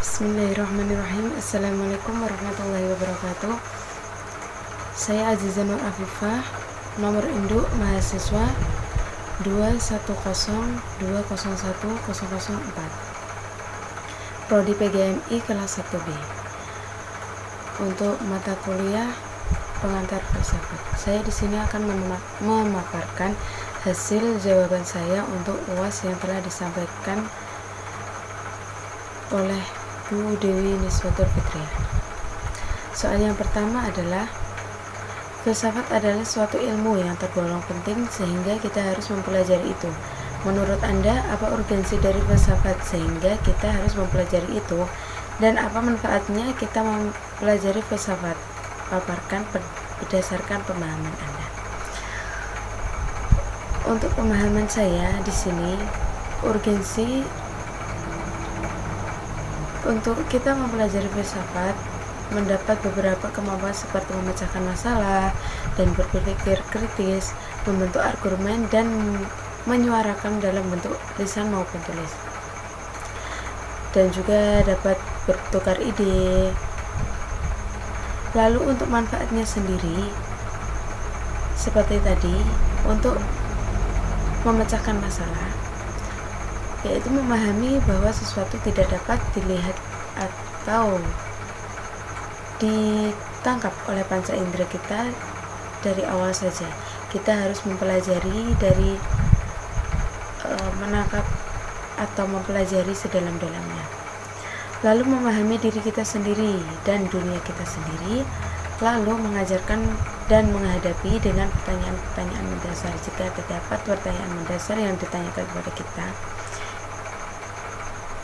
Bismillahirrahmanirrahim. Assalamualaikum warahmatullahi wabarakatuh. Saya Aziza Nur Afifah, nomor induk mahasiswa 21020101004, Prodi PGMI kelas 1B. Untuk mata kuliah pengantar filsafat, saya di sini akan memaparkan hasil jawaban saya untuk UAS yang telah disampaikan oleh Bu Dewi Niswatul Fitriah. Soal yang pertama adalah, filsafat adalah suatu ilmu yang tergolong penting sehingga kita harus mempelajari itu. Menurut Anda, apa urgensi dari filsafat sehingga kita harus mempelajari itu, dan apa manfaatnya kita mempelajari filsafat? Paparkan berdasarkan pemahaman Anda. Untuk pemahaman saya di sini, urgensi untuk kita mempelajari filsafat mendapat beberapa kemampuan seperti memecahkan masalah dan berpikir kritis, membentuk argumen, dan menyuarakan dalam bentuk lisan maupun tulis, dan juga dapat bertukar ide. Lalu untuk manfaatnya sendiri, seperti tadi, untuk memecahkan masalah, yaitu memahami bahwa sesuatu tidak dapat dilihat atau ditangkap oleh panca indera kita dari awal saja. Kita harus mempelajari dari menangkap atau mempelajari sedalam-dalamnya. Lalu memahami diri kita sendiri dan dunia kita sendiri, lalu mengajarkan dan menghadapi dengan pertanyaan-pertanyaan mendasar. Jika terdapat pertanyaan mendasar yang ditanyakan kepada kita,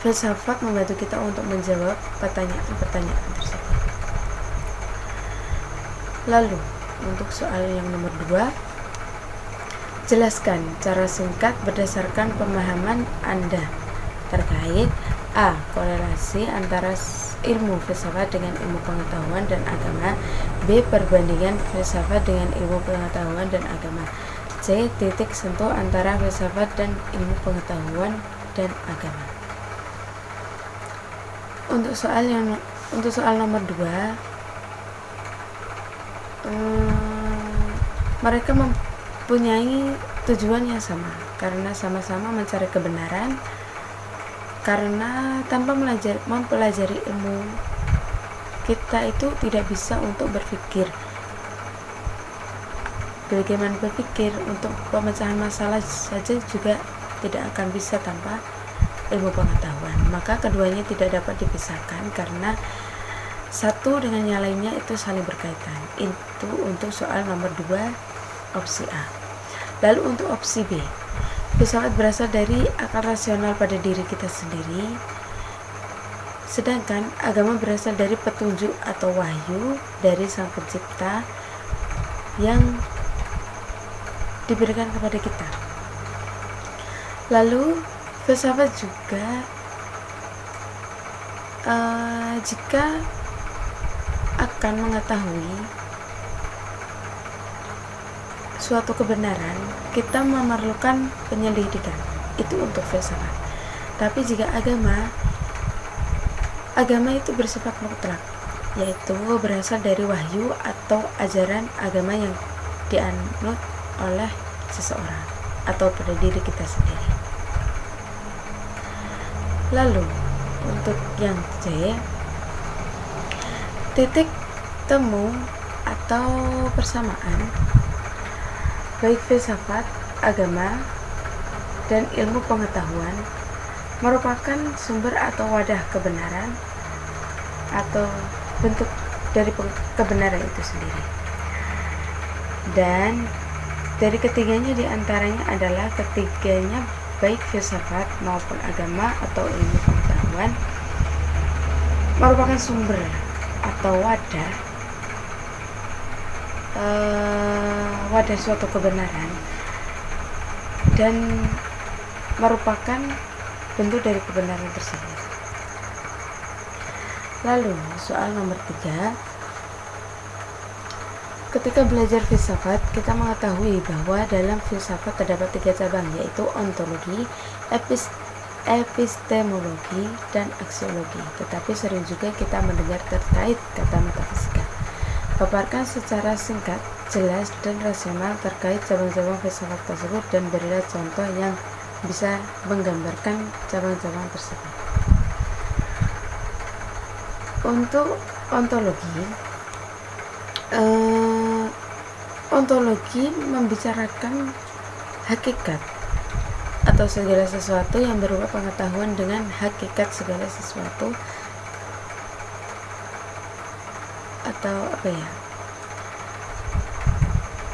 filsafat membantu kita untuk menjawab pertanyaan-pertanyaan tersebut. Lalu, untuk soal yang nomor 2, jelaskan cara singkat berdasarkan pemahaman Anda terkait A. Korelasi antara ilmu filsafat dengan ilmu pengetahuan dan agama. B. Perbandingan filsafat dengan ilmu pengetahuan dan agama. C. Titik sentuh antara filsafat dan ilmu pengetahuan dan agama. Untuk soal nomor 2, mereka mempunyai tujuan yang sama karena sama-sama mencari kebenaran. Karena tanpa mempelajari ilmu, kita itu tidak bisa untuk berpikir. Bagaimana berpikir untuk pemecahan masalah saja juga tidak akan bisa tanpa ilmu pengetahuan. Maka keduanya tidak dapat dipisahkan karena satu dengan yang lainnya itu saling berkaitan. Itu untuk soal nomor 2, opsi A. Lalu untuk opsi B, filsafat berasal dari akal rasional pada diri kita sendiri, sedangkan agama berasal dari petunjuk atau wahyu dari Sang Pencipta yang diberikan kepada kita. Lalu filsafat juga jika akan mengetahui suatu kebenaran, kita memerlukan penyelidikan. Itu untuk filsafat. Tapi jika agama itu bersifat mutlak, yaitu berasal dari wahyu atau ajaran agama yang dianut oleh seseorang atau pada diri kita sendiri. Lalu untuk yang C, titik temu atau persamaan baik filsafat, agama, dan ilmu pengetahuan merupakan sumber atau wadah kebenaran atau bentuk dari kebenaran itu sendiri. Dan dari ketiganya diantaranya adalah ketiganya baik filsafat maupun agama atau ilmu pengetahuan merupakan sumber atau wadah suatu kebenaran dan merupakan bentuk dari kebenaran tersebut. Lalu soal nomor 3, ketika belajar filsafat kita mengetahui bahwa dalam filsafat terdapat 3 cabang, yaitu ontologi, epistemologi dan aksiologi, tetapi sering juga kita mendengar terkait kata metafisika. Paparkan secara singkat, jelas, dan rasional terkait cabang-cabang filsafat tersebut dan berilah contoh yang bisa menggambarkan cabang-cabang tersebut. Untuk ontologi, ontologi membicarakan hakikat atau segala sesuatu yang berupa pengetahuan dengan hakikat segala sesuatu, atau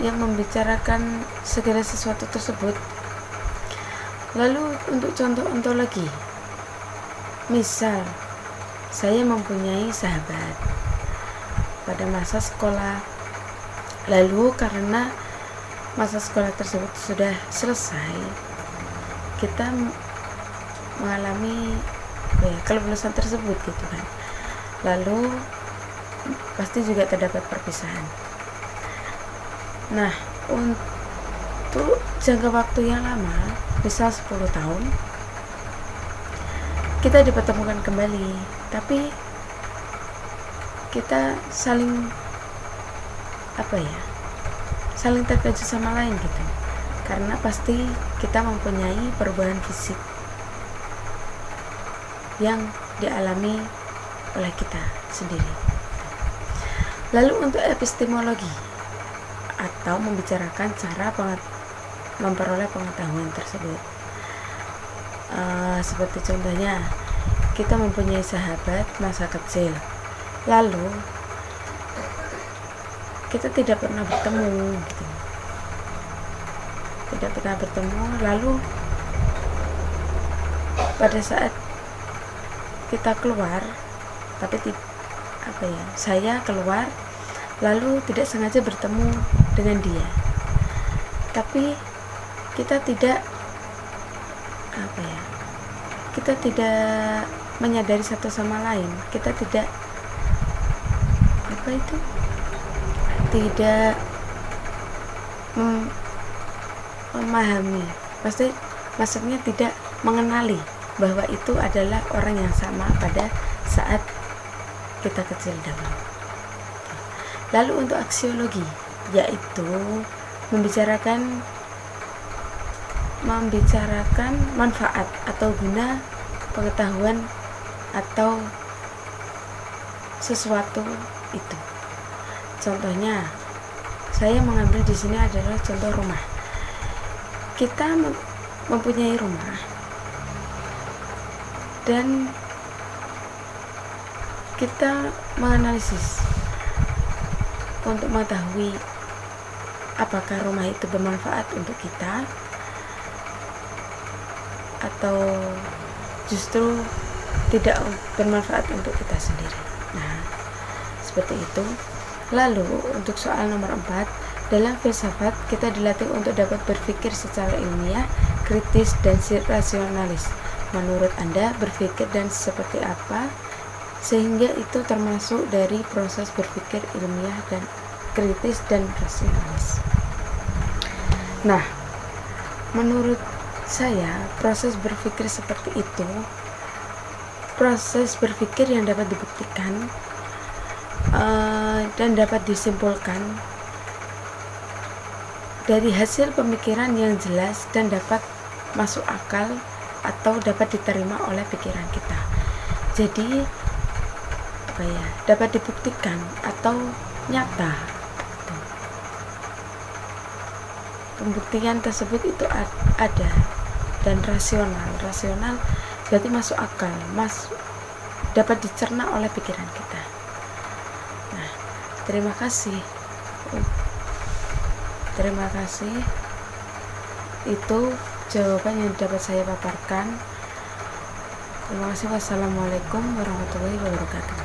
yang membicarakan segala sesuatu tersebut. Lalu untuk contoh ontologi, misal saya mempunyai sahabat pada masa sekolah, lalu karena masa sekolah tersebut sudah selesai, kita mengalami kelulusan tersebut gitu kan, lalu pasti juga terdapat perpisahan. Nah, untuk jangka waktu yang lama, misal 10 tahun, kita dipertemukan kembali, tapi kita saling saling terkejut sama lain gitu, karena pasti kita mempunyai perubahan fisik yang dialami oleh kita sendiri. Lalu untuk epistemologi, atau membicarakan cara memperoleh pengetahuan tersebut, seperti contohnya kita mempunyai sahabat masa kecil, lalu kita tidak pernah bertemu gitu, lalu pada saat kita keluar, tapi saya keluar lalu tidak sengaja bertemu dengan dia, tapi kita tidak menyadari satu sama lain, kita tidak memahami, maksudnya tidak mengenali bahwa itu adalah orang yang sama pada saat kita kecil dahulu. Lalu untuk aksiologi, yaitu membicarakan manfaat atau guna pengetahuan atau sesuatu itu. Contohnya, saya mengambil di sini adalah contoh rumah. Kita mempunyai rumah dan kita menganalisis untuk mengetahui apakah rumah itu bermanfaat untuk kita atau justru tidak bermanfaat untuk kita sendiri. Nah, seperti itu. Lalu untuk soal nomor 4, dalam filsafat kita dilatih untuk dapat berpikir secara ilmiah, kritis, dan rasionalis. Menurut Anda, berpikir dan seperti apa? Sehingga itu termasuk dari proses berpikir ilmiah dan kritis dan rasionalis. Nah, menurut saya proses berpikir seperti itu proses berpikir yang dapat dibuktikan dan dapat disimpulkan dari hasil pemikiran yang jelas dan dapat masuk akal atau dapat diterima oleh pikiran kita. Jadi dapat dibuktikan atau nyata. Pembuktian tersebut itu ada dan rasional berarti masuk akal, dapat dicerna oleh pikiran kita. Nah, terima kasih. Itu jawaban yang dapat saya paparkan. Terima kasih. Wassalamualaikum warahmatullahi wabarakatuh.